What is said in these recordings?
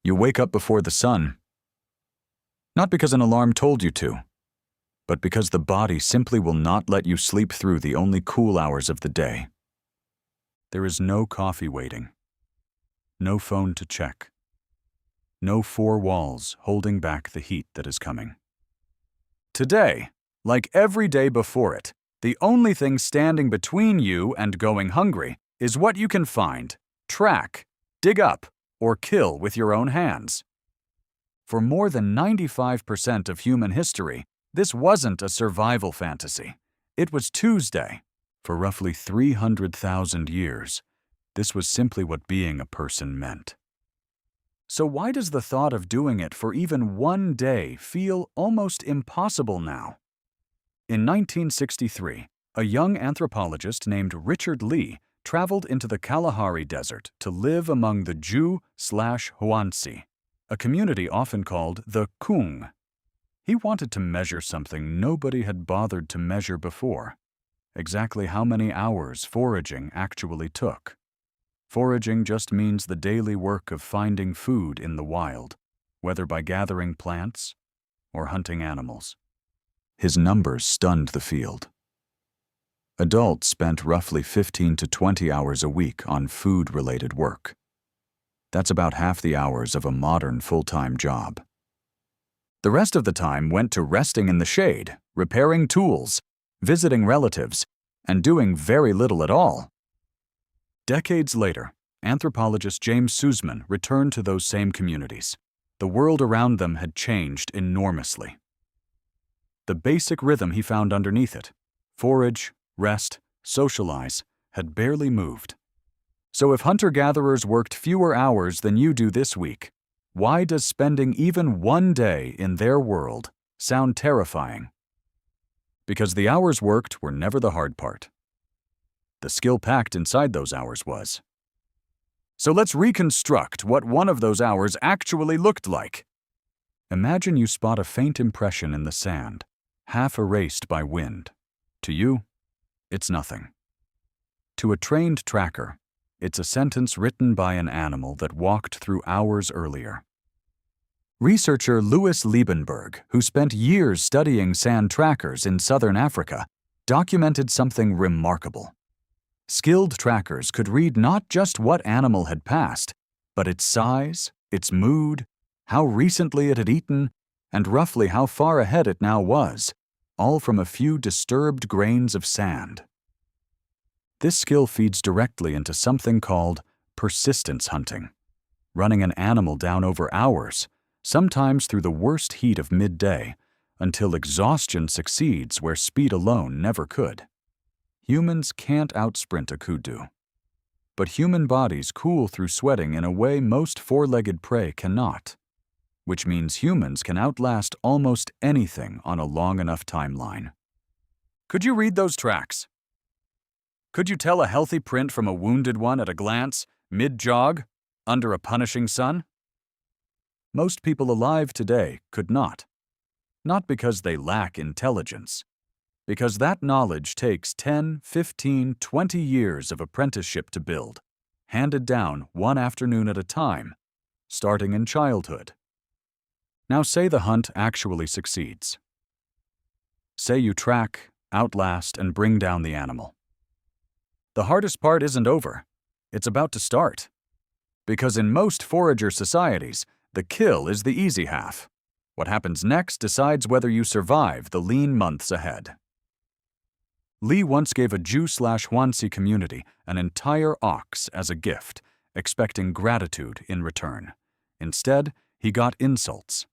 You wake up before the sun. Not because an alarm told you to, but because the body simply will not let you sleep through the only cool hours of the day. There is no coffee waiting, no phone to check, no four walls holding back the heat that is coming. Today, like every day before it, the only thing standing between you and going hungry is what you can find, track, dig up, or kill with your own hands. For more than 95% of human history, this wasn't a survival fantasy. It was Tuesday. For roughly 300,000 years, this was simply what being a person meant. So why does the thought of doing it for even one day feel almost impossible now? In 1963, a young anthropologist named Richard Lee traveled into the Kalahari Desert to live among the Jew/Huansi, a community often called the Kung. He wanted to measure something nobody had bothered to measure before: exactly how many hours foraging actually took. Foraging just means the daily work of finding food in the wild, whether by gathering plants or hunting animals. His numbers stunned the field. Adults spent roughly 15 to 20 hours a week on food-related work. That's about half the hours of a modern full-time job. The rest of the time went to resting in the shade, repairing tools, visiting relatives, and doing very little at all. Decades later, anthropologist James Sussman returned to those same communities. The world around them had changed enormously. The basic rhythm he found underneath it, forage, rest, socialize, had barely moved. So if hunter-gatherers worked fewer hours than you do this week, why does spending even one day in their world sound terrifying? Because the hours worked were never the hard part. The skill packed inside those hours was. So let's reconstruct what one of those hours actually looked like. Imagine you spot a faint impression in the sand, half erased by wind. To you, it's nothing. To a trained tracker, it's a sentence written by an animal that walked through hours earlier. Researcher Louis Liebenberg, who spent years studying sand trackers in southern Africa, documented something remarkable. Skilled trackers could read not just what animal had passed, but its size, its mood, how recently it had eaten, and roughly how far ahead it now was, all from a few disturbed grains of sand. This skill feeds directly into something called persistence hunting, running an animal down over hours, sometimes through the worst heat of midday, until exhaustion succeeds where speed alone never could. Humans can't outsprint a kudu. But human bodies cool through sweating in a way most four-legged prey cannot, which means humans can outlast almost anything on a long enough timeline. Could you read those tracks? Could you tell a healthy print from a wounded one at a glance, mid-jog, under a punishing sun? Most people alive today could not. Not because they lack intelligence, because that knowledge takes 10, 15, 20 years of apprenticeship to build, handed down one afternoon at a time, starting in childhood. Now say the hunt actually succeeds. Say you track, outlast, and bring down the animal. The hardest part isn't over. It's about to start. Because in most forager societies, the kill is the easy half. What happens next decides whether you survive the lean months ahead. Lee once gave a Jew/Huansi community an entire ox as a gift, expecting gratitude in return. Instead, he got insults.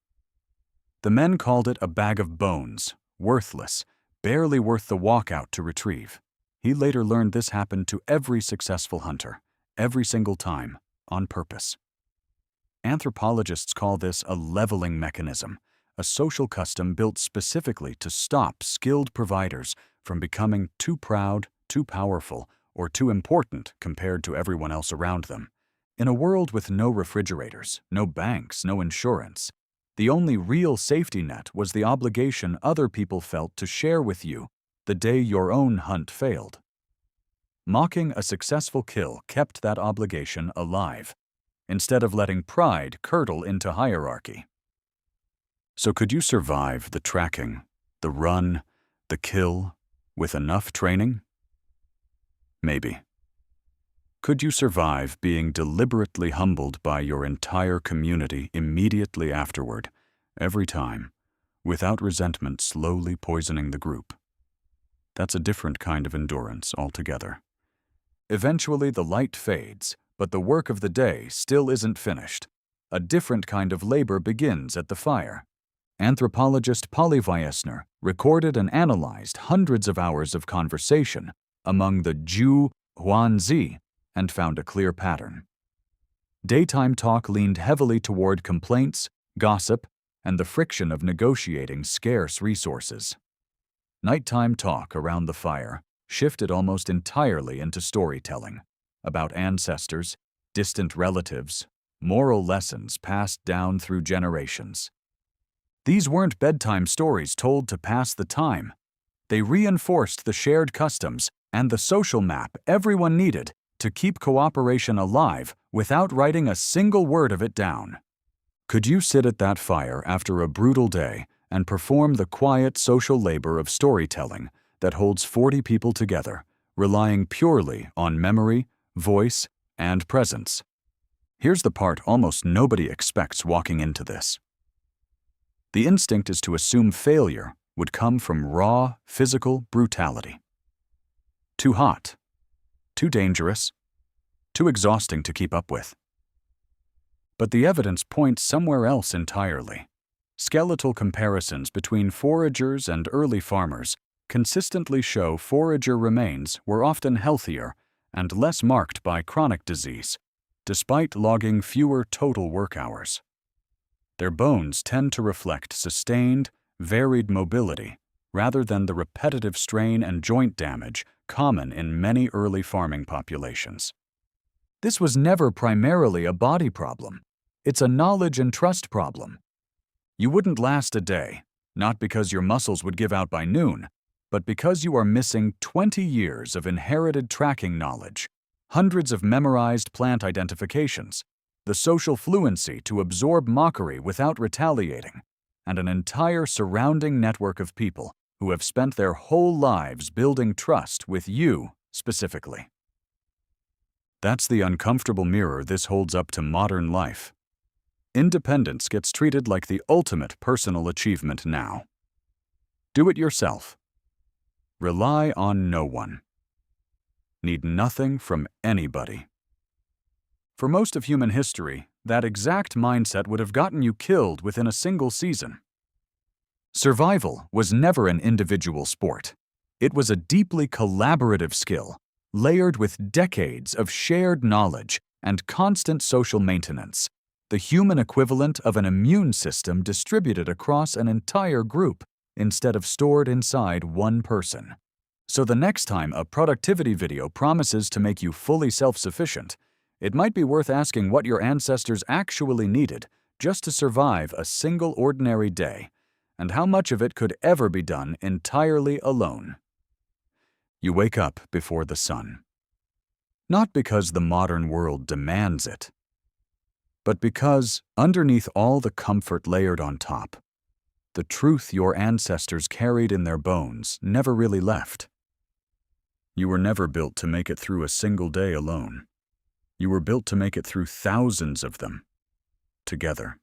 The men called it a bag of bones, worthless, barely worth the walk out to retrieve. He later learned this happened to every successful hunter, every single time, on purpose. Anthropologists call this a leveling mechanism, a social custom built specifically to stop skilled providers from becoming too proud, too powerful, or too important compared to everyone else around them. In a world with no refrigerators, no banks, no insurance, the only real safety net was the obligation other people felt to share with you the day your own hunt failed. Mocking a successful kill kept that obligation alive. instead of letting pride curdle into hierarchy. So could you survive the tracking, the run, the kill, with enough training? Maybe. Could you survive being deliberately humbled by your entire community immediately afterward, every time, without resentment slowly poisoning the group? That's a different kind of endurance altogether. Eventually the light fades, but the work of the day still isn't finished. A different kind of labor begins at the fire. Anthropologist Polly Weissner recorded and analyzed hundreds of hours of conversation among the Zhu Huanzi and found a clear pattern. Daytime talk leaned heavily toward complaints, gossip, and the friction of negotiating scarce resources. Nighttime talk around the fire shifted almost entirely into storytelling about ancestors, distant relatives, moral lessons passed down through generations. These weren't bedtime stories told to pass the time. They reinforced the shared customs and the social map everyone needed to keep cooperation alive without writing a single word of it down. Could you sit at that fire after a brutal day and perform the quiet social labor of storytelling that holds 40 people together, relying purely on memory, voice, and presence? Here's the part almost nobody expects walking into this. The instinct is to assume failure would come from raw, physical brutality. Too hot, too dangerous, too exhausting to keep up with. But the evidence points somewhere else entirely. Skeletal comparisons between foragers and early farmers consistently show forager remains were often healthier and less marked by chronic disease, despite logging fewer total work hours. Their bones tend to reflect sustained, varied mobility rather than the repetitive strain and joint damage common in many early farming populations. This was never primarily a body problem. It's a knowledge and trust problem. You wouldn't last a day, not because your muscles would give out by noon, but because you are missing 20 years of inherited tracking knowledge, hundreds of memorized plant identifications, the social fluency to absorb mockery without retaliating, and an entire surrounding network of people who have spent their whole lives building trust with you specifically. That's the uncomfortable mirror this holds up to modern life. Independence gets treated like the ultimate personal achievement now. Do it yourself. Rely on no one. Need nothing from anybody. For most of human history, that exact mindset would have gotten you killed within a single season. Survival was never an individual sport. It was a deeply collaborative skill, layered with decades of shared knowledge and constant social maintenance, the human equivalent of an immune system distributed across an entire group instead of stored inside one person. So the next time a productivity video promises to make you fully self-sufficient, it might be worth asking what your ancestors actually needed just to survive a single ordinary day, and how much of it could ever be done entirely alone. You wake up before the sun. Not because the modern world demands it, but because, underneath all the comfort layered on top, the truth your ancestors carried in their bones never really left. You were never built to make it through a single day alone. You were built to make it through thousands of them, together.